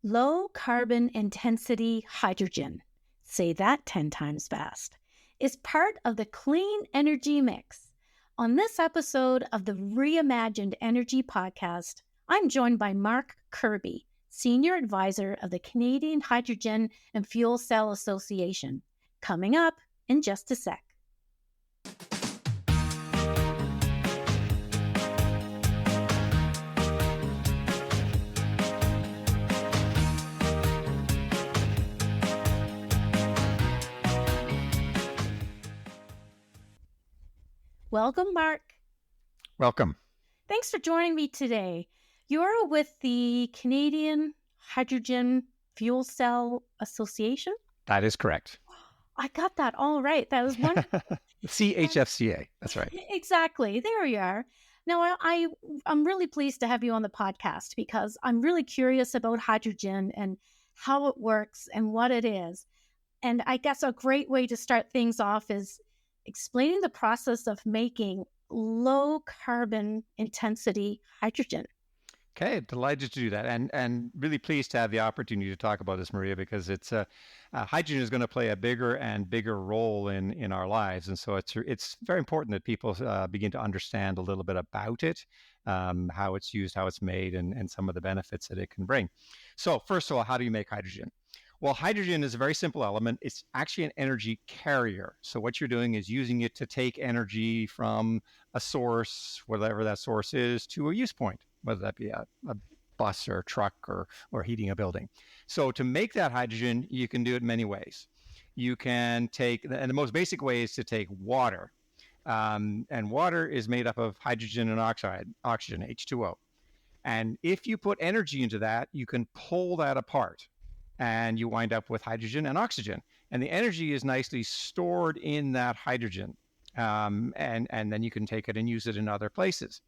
Low carbon intensity hydrogen, say that 10 times fast, is part of the clean energy mix. On this episode of the Reimagined Energy podcast, I'm joined by Mark Kirby, Senior Advisor of the Canadian Hydrogen and Fuel Cell Association. Coming up in just a sec. Welcome, Mark. Welcome. Thanks for joining me today. You're with the Canadian Hydrogen Fuel Cell Association? That is correct. I got that all right. That was wonderful. CHFCA, that's right. Exactly. There you are. Now, I'm really pleased to have you on the podcast because I'm really curious about hydrogen and how it works and what it is. And I guess a great way to start things off is explaining the process of making low carbon intensity hydrogen. Okay, delighted to do that, and really pleased to have the opportunity to talk about this, Maria, because it's hydrogen is going to play a bigger and bigger role in our lives, and so it's very important that people begin to understand a little bit about it, how it's used, how it's made, and some of the benefits that it can bring. So first of all, how do you make hydrogen? Well, hydrogen is a very simple element. It's actually an energy carrier. So what you're doing is using it to take energy from a source, whatever that source is, to a use point, whether that be a bus or a truck or heating a building. So to make that hydrogen, you can do it many ways. You can take, and the most basic way is to take water. And water is made up of hydrogen and oxygen, H2O. And if you put energy into that, you can pull that apart, and you wind up with hydrogen and oxygen. And the energy is nicely stored in that hydrogen. And then you can take it and use it in other places.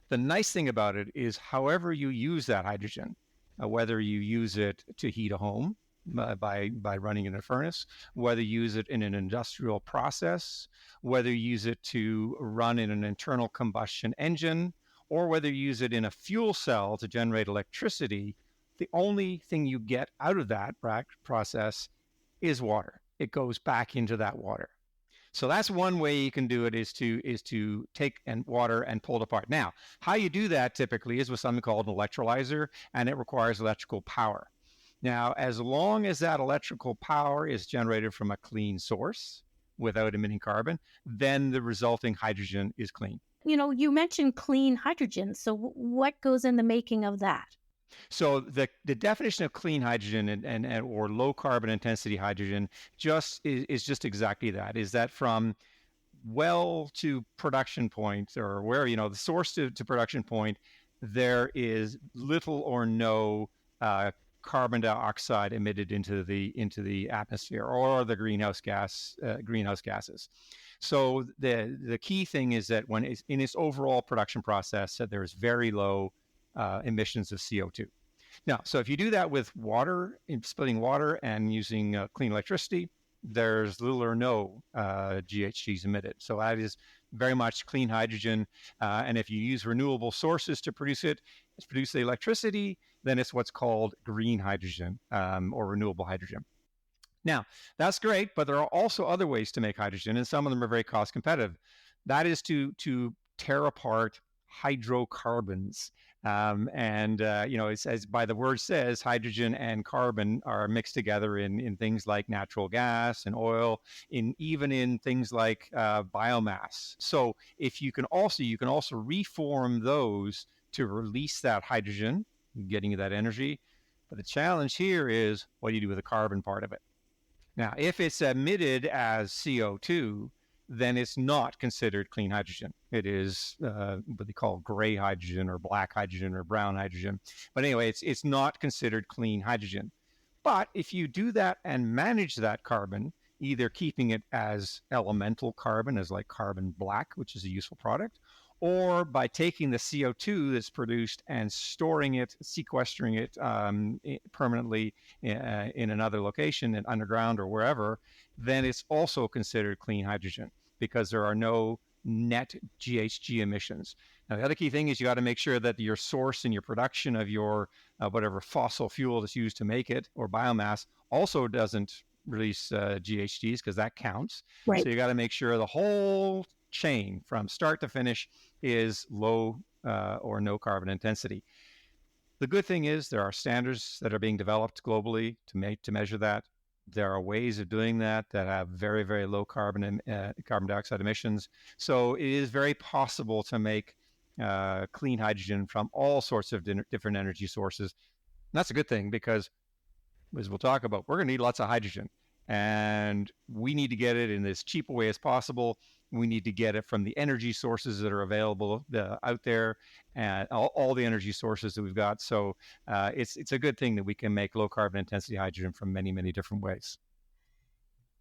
The nice thing about it is however you use that hydrogen, whether you use it to heat a home by running in a furnace, whether you use it in an industrial process, whether you use it to run in an internal combustion engine, or whether you use it in a fuel cell to generate electricity, the only thing you get out of that process is water. It goes back into that water. So that's one way you can do it, is to take water and pull it apart. Now, how you do that typically is with something called an electrolyzer, and it requires electrical power. Now, as long as that electrical power is generated from a clean source without emitting carbon, then the resulting hydrogen is clean. You know, you mentioned clean hydrogen. So what goes in the making of that? So the definition of clean hydrogen and or low carbon intensity hydrogen is just exactly that. Is that from well to production point, or where, the source to production point, there is little or no carbon dioxide emitted into the atmosphere or the greenhouse gases. So the key thing is that when it's in its overall production process, that there is very low emissions of CO2. Now, so if you do that with water, in splitting water and using clean electricity, there's little or no GHGs emitted. So that is very much clean hydrogen. And if you use renewable sources to produce the electricity, then it's what's called green hydrogen or renewable hydrogen. Now, that's great, but there are also other ways to make hydrogen, and some of them are very cost competitive. That is to tear apart hydrocarbons. It's, as by the word says, hydrogen and carbon are mixed together in things like natural gas and oil, even in things like biomass. So if you can also reform those to release that hydrogen, getting that energy. But the challenge here is, what do you do with the carbon part of it? Now, if it's emitted as CO2, then it's not considered clean hydrogen. It is what they call gray hydrogen or black hydrogen or brown hydrogen. But anyway, it's not considered clean hydrogen. But if you do that and manage that carbon, either keeping it as elemental carbon, as like carbon black, which is a useful product, or by taking the CO2 that's produced and storing it, sequestering it permanently in another location, and underground or wherever, then it's also considered clean hydrogen because there are no net GHG emissions. Now, the other key thing is you got to make sure that your source and your production of your whatever fossil fuel that's used to make it or biomass also doesn't release GHGs, because that counts. Right. So you got to make sure the whole chain from start to finish is low or no carbon intensity. The good thing is there are standards that are being developed globally to measure that. There are ways of doing that have very, very low carbon dioxide emissions. So it is very possible to make clean hydrogen from all sorts of different energy sources. And that's a good thing, because, as we'll talk about, we're going to need lots of hydrogen, and we need to get it in as cheap a way as possible. We need to get it from the energy sources that are available out there, and all the energy sources that we've got. So it's a good thing that we can make low carbon intensity hydrogen from many, many different ways.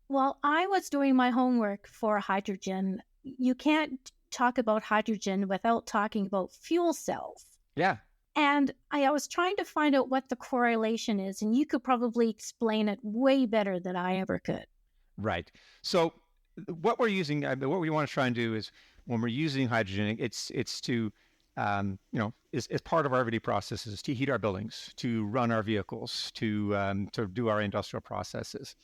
Well, I was doing my homework for hydrogen. You can't talk about hydrogen without talking about fuel cells. Yeah. And I was trying to find out what the correlation is, and you could probably explain it way better than I ever could. Right. So what we're using, what we want to try and do is, when we're using hydrogen, it's to, is part of our everyday processes, to heat our buildings, to run our vehicles, to do our industrial processes.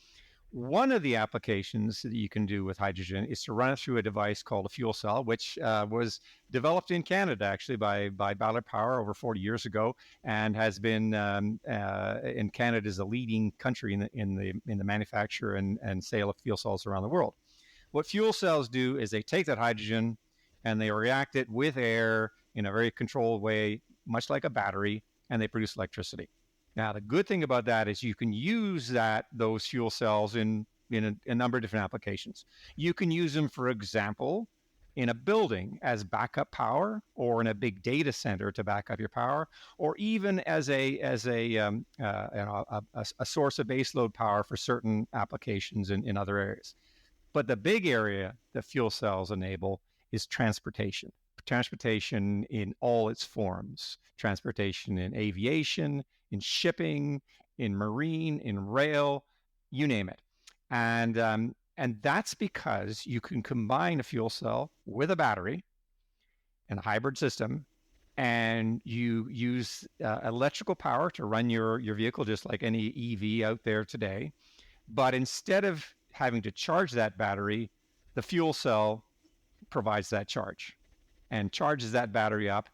One of the applications that you can do with hydrogen is to run it through a device called a fuel cell, which was developed in Canada, actually, by Ballard Power over 40 years ago, and has been in Canada is a leading country in the manufacture and sale of fuel cells around the world. What fuel cells do is they take that hydrogen and they react it with air in a very controlled way, much like a battery, and they produce electricity. Now, the good thing about that is you can use those fuel cells in a number of different applications. You can use them, for example, in a building as backup power, or in a big data center to back up your power, or even as a source of baseload power for certain applications in other areas. But the big area that fuel cells enable is transportation. Transportation in all its forms. Transportation in aviation, in shipping, in marine, in rail, you name it. And that's because you can combine a fuel cell with a battery and a hybrid system, and you use electrical power to run your vehicle, just like any EV out there today. But instead of having to charge that battery, the fuel cell provides that charge and charges that battery up,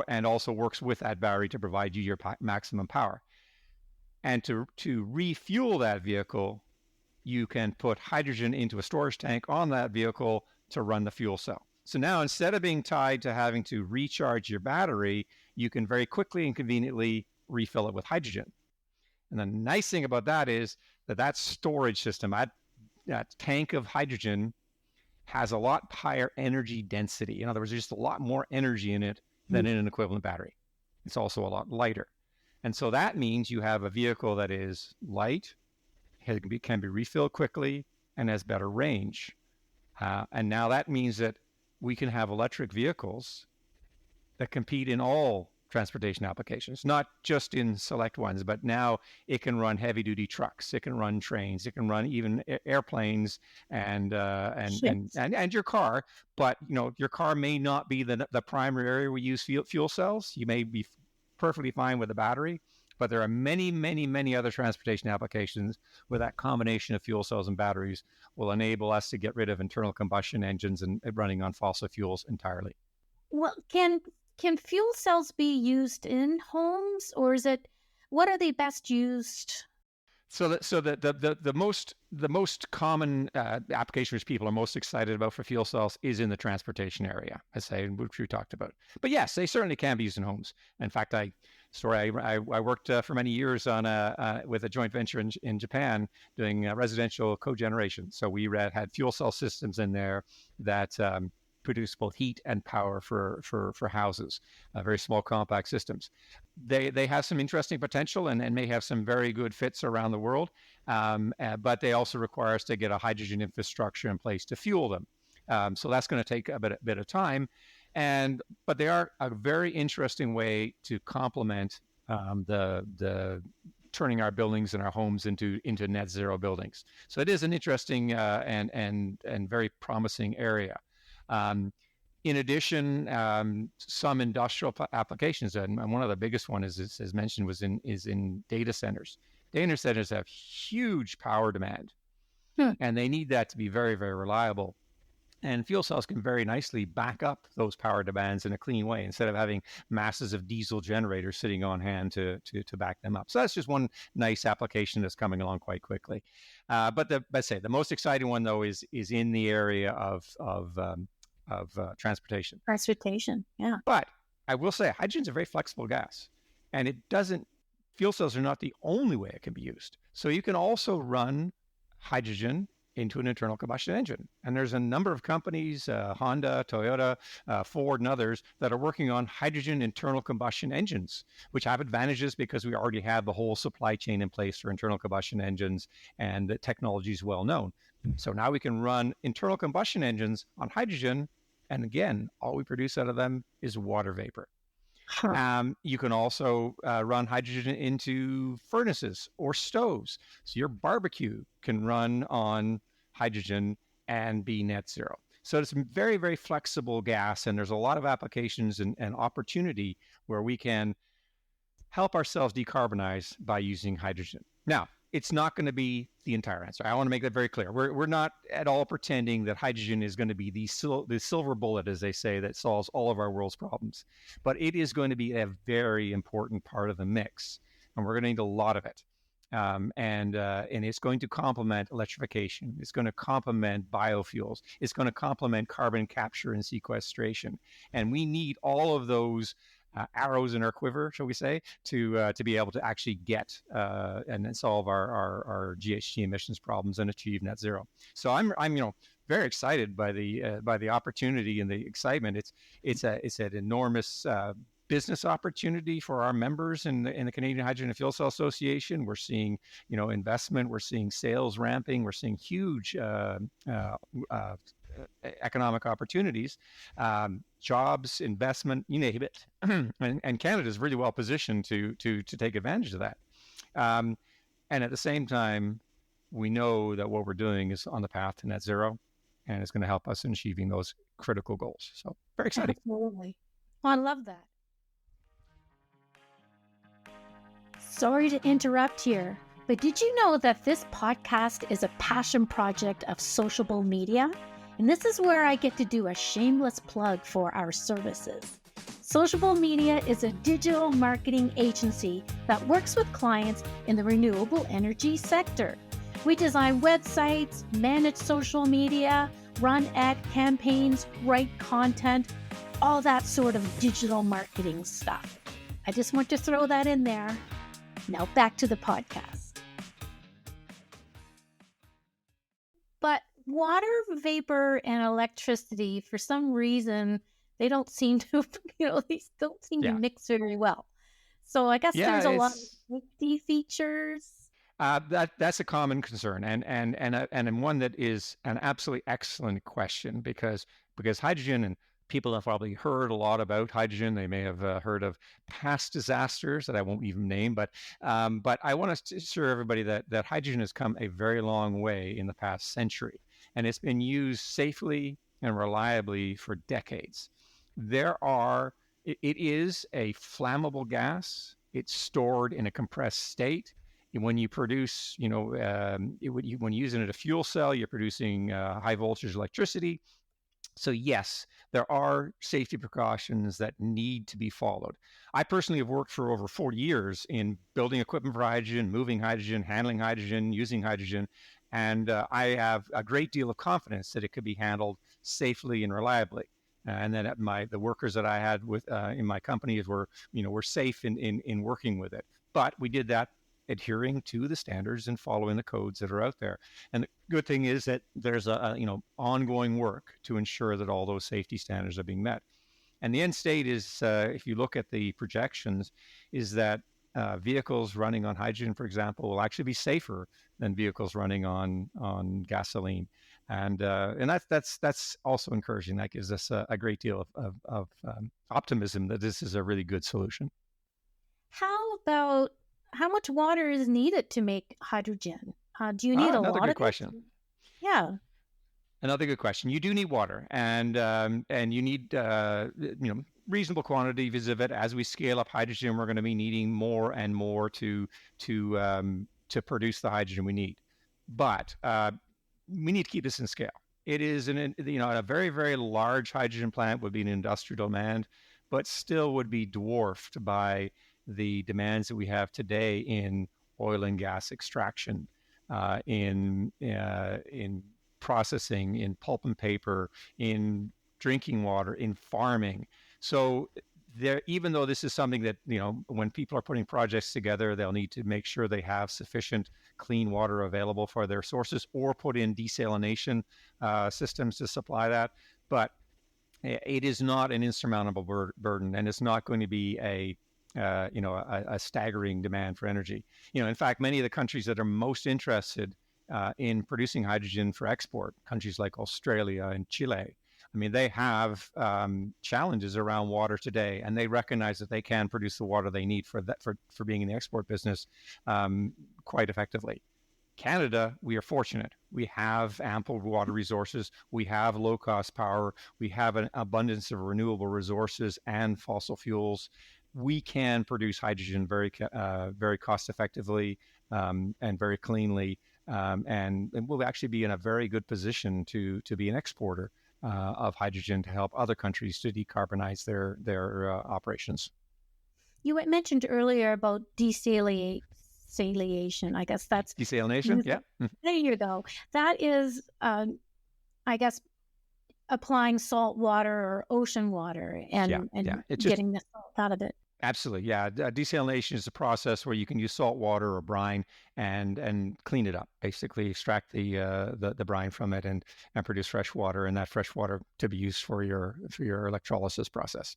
and also works with that battery to provide you your maximum power. And to refuel that vehicle, you can put hydrogen into a storage tank on that vehicle to run the fuel cell. So now, instead of being tied to having to recharge your battery, you can very quickly and conveniently refill it with hydrogen. And the nice thing about that is that storage system, that tank of hydrogen, has a lot higher energy density. In other words, there's just a lot more energy in it than in an equivalent battery. It's also a lot lighter. And so that means you have a vehicle that is light, can be refilled quickly, and has better range. And now that means that we can have electric vehicles that compete in all transportation applications, not just in select ones, but now it can run heavy duty trucks, it can run trains, it can run even airplanes and your car. But your car may not be the primary area we use fuel cells. You may be perfectly fine with a battery, but there are many, many, many other transportation applications where that combination of fuel cells and batteries will enable us to get rid of internal combustion engines and running on fossil fuels entirely. Well, can fuel cells be used in homes, or what are they best used? So the most common application which people are most excited about for fuel cells is in the transportation area, which we talked about. But yes, they certainly can be used in homes. In fact, I worked for many years with a joint venture in Japan doing residential cogeneration. So we had fuel cell systems in there that produce both heat and power for houses, very small compact systems. They have some interesting potential and may have some very good fits around the world, but they also require us to get a hydrogen infrastructure in place to fuel them. So that's going to take a bit of time, but they are a very interesting way to complement the turning our buildings and our homes into net zero buildings. So it is an interesting and very promising area. In addition, some industrial applications, and one of the biggest one is, as mentioned, is in data centers. Data centers have huge power demand, Hmm. and they need that to be very, very reliable. And fuel cells can very nicely back up those power demands in a clean way instead of having masses of diesel generators sitting on hand to back them up. So that's just one nice application that's coming along quite quickly. But let's say the most exciting one though is in the area of transportation. Transportation. Yeah. But I will say hydrogen is a very flexible gas, and it doesn't. Fuel cells are not the only way it can be used. So you can also run hydrogen into an internal combustion engine. And there's a number of companies, Honda, Toyota, Ford, and others that are working on hydrogen internal combustion engines, which have advantages because we already have the whole supply chain in place for internal combustion engines, and the technology is well known. So now we can run internal combustion engines on hydrogen. And again, all we produce out of them is water vapor. Huh. You can also run hydrogen into furnaces or stoves. So your barbecue can run on hydrogen and be net zero. So it's a very, very flexible gas, and there's a lot of applications and opportunity where we can help ourselves decarbonize by using hydrogen. Now, it's not going to be the entire answer. I want to make that very clear. We're not at all pretending that hydrogen is going to be the silver bullet, as they say, that solves all of our world's problems. But it is going to be a very important part of the mix, and we're going to need a lot of it. And it's going to complement electrification. It's going to complement biofuels. It's going to complement carbon capture and sequestration. And we need all of those arrows in our quiver, shall we say, to be able to actually get and solve our GHG emissions problems and achieve net zero. So I'm very excited by the opportunity and the excitement. It's an enormous business opportunity for our members in the Canadian Hydrogen and Fuel Cell Association. We're seeing investment, we're seeing sales ramping, we're seeing huge economic opportunities, jobs, investment, you name it. and Canada is really well positioned to take advantage of that. And at the same time, we know that what we're doing is on the path to net zero, and it's going to help us in achieving those critical goals. So very exciting. Absolutely. Oh, I love that. Sorry to interrupt here, but did you know that this podcast is a passion project of Sociable Media? And this is where I get to do a shameless plug for our services. Sociable Media is a digital marketing agency that works with clients in the renewable energy sector. We design websites, manage social media, run ad campaigns, write content, all that sort of digital marketing stuff. I just want to throw that in there. Now back to the podcast. But water vapor and electricity, for some reason, they don't seem to, they don't seem to mix very well. So I guess there's a lot of safety features. That's a common concern, and one that is an absolutely excellent question because hydrogen, and people have probably heard a lot about hydrogen. They may have heard of past disasters that I won't even name, but I want to assure everybody that hydrogen has come a very long way in the past century, and it's been used safely and reliably for decades. It is a flammable gas. It's stored in a compressed state. When you produce, when you're using it a fuel cell, you're producing high voltage electricity. So yes, there are safety precautions that need to be followed. I personally have worked for over 40 years in building equipment for hydrogen, moving hydrogen, handling hydrogen, using hydrogen, and I have a great deal of confidence that it could be handled safely and reliably. And that the workers that I had with in my companies were safe in working with it. But we did that adhering to the standards and following the codes that are out there. And the good thing is that there's ongoing work to ensure that all those safety standards are being met. And the end state is, if you look at the projections, is that vehicles running on hydrogen, for example, will actually be safer than vehicles running on gasoline. And that's also encouraging. That gives us a great deal of optimism that this is a really good solution. How much water is needed to make hydrogen? Do you need a Another lot good of question. it? Yeah. Another good question. You do need water, and you need reasonable quantities of it. As we scale up hydrogen, we're going to be needing more and more to produce the hydrogen we need. But we need to keep this in scale. It is a very, very large hydrogen plant would be an industrial demand, but still would be dwarfed by the demands that we have today in oil and gas extraction, in processing, in pulp and paper, in drinking water, in farming. So there, even though this is something that, when people are putting projects together, they'll need to make sure they have sufficient clean water available for their sources, or put in desalination systems to supply that. But it is not an insurmountable burden, and it's not going to be a staggering demand for energy. In fact, many of the countries that are most interested in producing hydrogen for export, countries like Australia and Chile, I mean, they have challenges around water today, and they recognize that they can produce the water they need for being in the export business quite effectively. Canada, we are fortunate. We have ample water resources. We have low-cost power. We have an abundance of renewable resources and fossil fuels. We can produce hydrogen very cost effectively and very cleanly, and we'll actually be in a very good position to be an exporter of hydrogen to help other countries to decarbonize their operations. You had mentioned earlier about desalination. I guess that's desalination. Yeah. There you go. That is, I guess, applying salt water or ocean water and getting the salt out of it. Absolutely, yeah. Desalination is a process where you can use salt water or brine and clean it up, basically extract the brine from it and produce fresh water, and that fresh water to be used for your electrolysis process.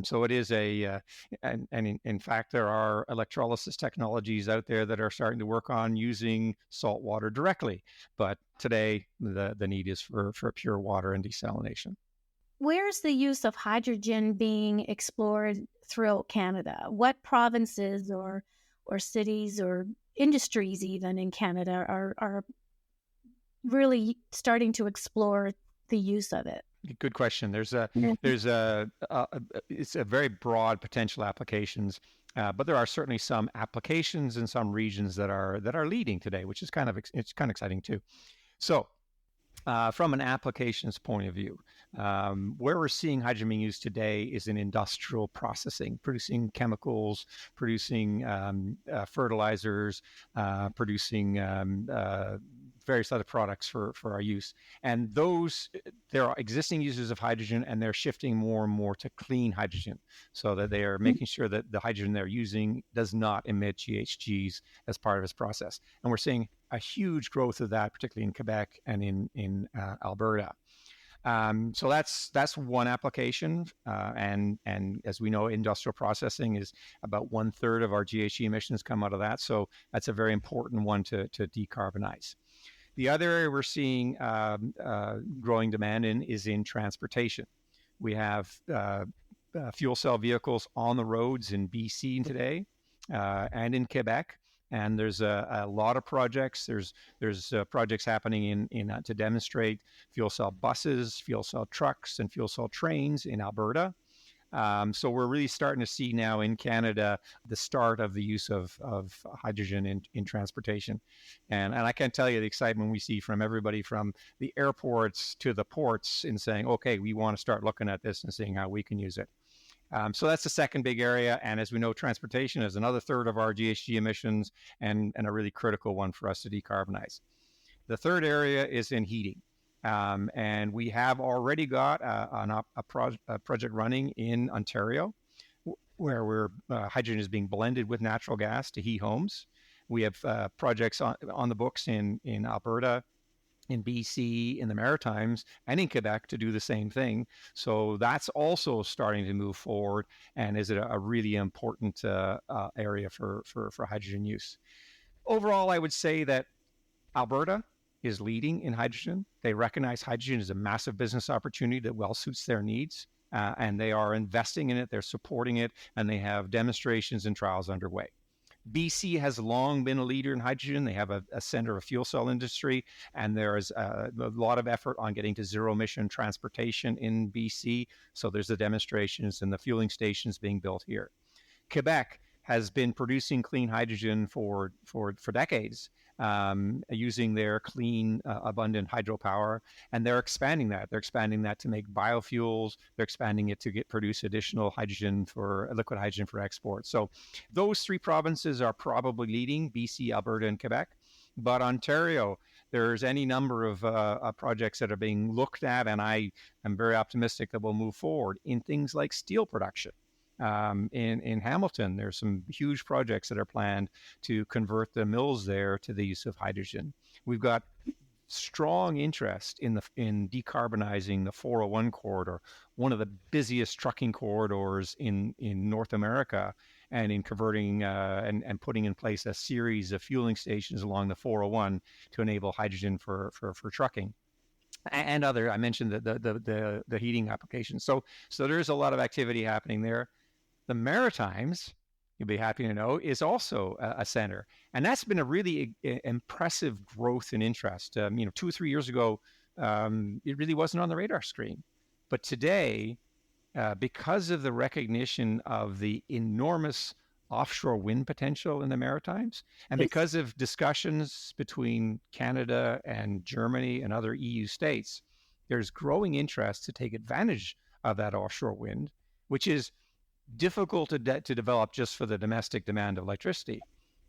So it is and in fact there are electrolysis technologies out there that are starting to work on using salt water directly, but today the need is for pure water and desalination. Where's the use of hydrogen being explored throughout Canada? What provinces or cities or industries even in Canada are really starting to explore the use of it? Good question. It's a very broad potential applications, but there are certainly some applications in some regions that are leading today, which is kind of exciting too. So, from an applications point of view, where we're seeing hydrogen being used today is in industrial processing, producing chemicals, producing fertilizers, producing various other products for our use. And there are existing users of hydrogen, and they're shifting more and more to clean hydrogen, so that they are making sure that the hydrogen they're using does not emit GHGs as part of its process. And we're seeing a huge growth of that, particularly in Quebec and in Alberta. So that's one application, and as we know, industrial processing is about 1/3 of our GHG emissions come out of that. So that's a very important one to decarbonize. The other area we're seeing growing demand is in transportation. We have fuel cell vehicles on the roads in BC today and in Quebec. And there's a lot of projects. There's projects happening in to demonstrate fuel cell buses, fuel cell trucks, and fuel cell trains in Alberta. So we're really starting to see now in Canada the start of the use of hydrogen in transportation. And I can't tell you the excitement we see from everybody from the airports to the ports in saying, okay, we want to start looking at this and seeing how we can use it. So that's the second big area. And as we know, transportation is another 1/3 of our GHG emissions, and a really critical one for us to decarbonize. The third area is in heating. And we have already got a project running in Ontario where hydrogen is being blended with natural gas to heat homes. We have projects on the books in Alberta, in BC, in the Maritimes, and in Quebec to do the same thing. So that's also starting to move forward, and is a really important area for hydrogen use. Overall, I would say that Alberta is leading in hydrogen. They recognize hydrogen as a massive business opportunity that well suits their needs, and they are investing in it, they're supporting it, and they have demonstrations and trials underway. BC has long been a leader in hydrogen. They have a center of fuel cell industry, and there is a lot of effort on getting to zero emission transportation in BC. So there's the demonstrations and the fueling stations being built here. Quebec has been producing clean hydrogen for decades, using their clean, abundant hydropower, and they're expanding that. They're expanding that to make biofuels. They're expanding it to produce additional hydrogen for liquid hydrogen for export. So those three provinces are probably leading: BC, Alberta, and Quebec. But Ontario, there's any number of projects that are being looked at, and I am very optimistic that we'll move forward in things like steel production. In Hamilton, there's some huge projects that are planned to convert the mills there to the use of hydrogen. We've got strong interest in decarbonizing the 401 corridor, one of the busiest trucking corridors in North America, and in converting and putting in place a series of fueling stations along the 401 to enable hydrogen for trucking. And other, I mentioned the heating applications. So there's a lot of activity happening there. The Maritimes, you'll be happy to know, is also a center, and that's been a really impressive growth in interest. 2 or 3 years ago, it really wasn't on the radar screen, but today, because of the recognition of the enormous offshore wind potential in the Maritimes, and because of discussions between Canada and Germany and other EU states, there's growing interest to take advantage of that offshore wind, which is difficult to develop just for the domestic demand of electricity,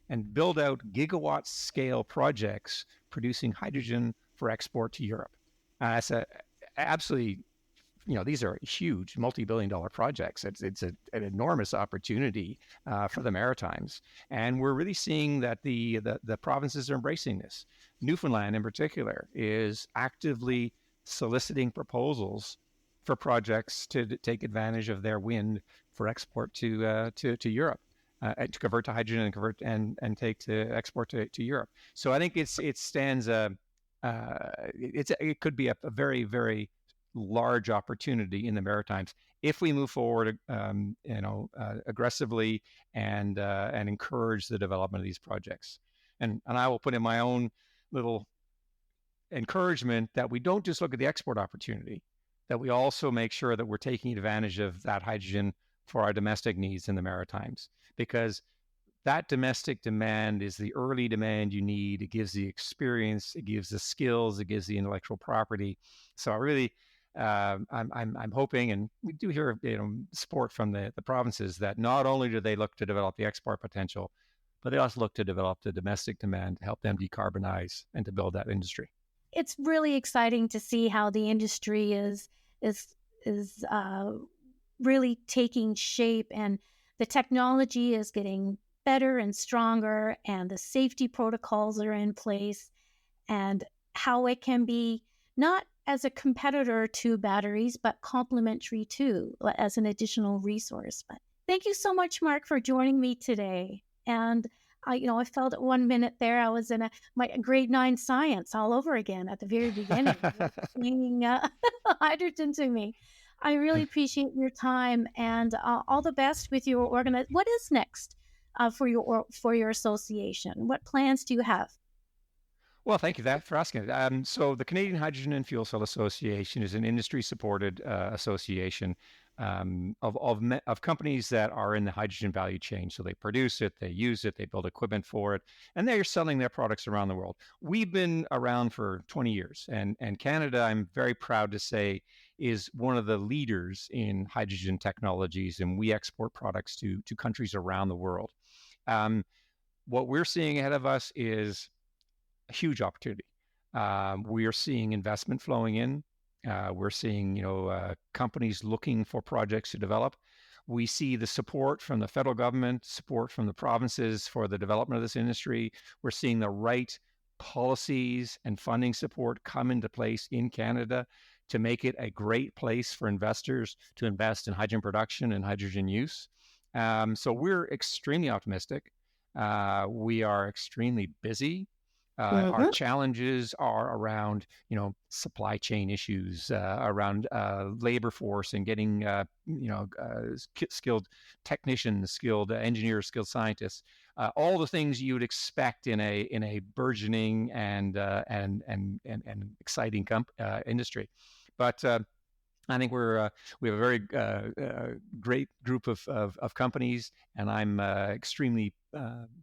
and build out gigawatt scale projects producing hydrogen for export to Europe. That's absolutely, these are huge multi-billion-dollar projects. It's an enormous opportunity for the Maritimes, and we're really seeing that the provinces are embracing this. Newfoundland, in particular, is actively soliciting proposals for projects to take advantage of their wind for export to Europe, to convert to hydrogen and convert and take to export to Europe. So I think it could be a very, very large opportunity in the Maritimes if we move forward, aggressively and encourage the development of these projects. And I will put in my own little encouragement that we don't just look at the export opportunity, that we also make sure that we're taking advantage of that hydrogen for our domestic needs in the Maritimes, because that domestic demand is the early demand you need. It gives the experience, it gives the skills, it gives the intellectual property. So I really, I'm hoping, and we do hear support from the provinces, that not only do they look to develop the export potential, but they also look to develop the domestic demand to help them decarbonize and to build that industry. It's really exciting to see how the industry is really taking shape, and the technology is getting better and stronger, and the safety protocols are in place, and how it can be not as a competitor to batteries, but complementary to, as an additional resource. But thank you so much, Mark, for joining me today. And I felt at 1 minute there I was in my grade 9 science all over again at the very beginning, explaining hydrogen to me. I really appreciate your time, and all the best with your What is next for your association? What plans do you have? Well, thank you for asking. So the Canadian Hydrogen and Fuel Cell Association is an industry-supported association of companies that are in the hydrogen value chain. So they produce it, they use it, they build equipment for it, and they're selling their products around the world. We've been around for 20 years, and Canada, I'm very proud to say, is one of the leaders in hydrogen technologies, and we export products to countries around the world. What we're seeing ahead of us is a huge opportunity. We are seeing investment flowing in. We're seeing, companies looking for projects to develop. We see the support from the federal government, support from the provinces for the development of this industry. We're seeing the right policies and funding support come into place in Canada to make it a great place for investors to invest in hydrogen production and hydrogen use. So we're extremely optimistic. We are extremely busy. Our challenges are around, supply chain issues, around labor force and getting, skilled technicians, skilled engineers, skilled scientists. all the things you would expect in a burgeoning and exciting industry. But I think we have a very great group of companies, and I'm extremely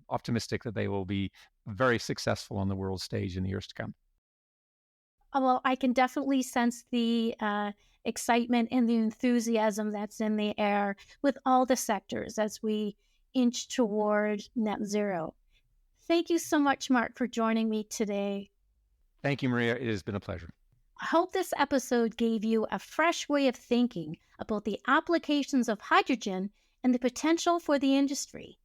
optimistic that they will be very successful on the world stage in the years to come. Well, I can definitely sense the excitement and the enthusiasm that's in the air with all the sectors as we inch toward net zero. Thank you so much, Mark, for joining me today. Thank you, Maria. It has been a pleasure. I hope this episode gave you a fresh way of thinking about the applications of hydrogen and the potential for the industry.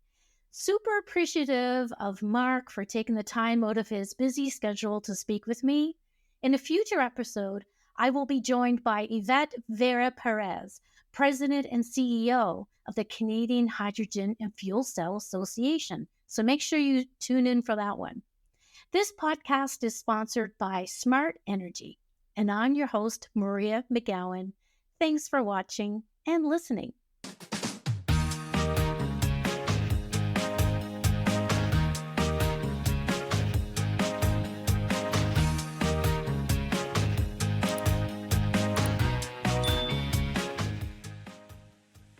Super appreciative of Mark for taking the time out of his busy schedule to speak with me. In a future episode, I will be joined by Yvette Vera Perez, President and CEO of the Canadian Hydrogen and Fuel Cell Association. So make sure you tune in for that one. This podcast is sponsored by Smart Energy, and I'm your host, Maria McGowan. Thanks for watching and listening.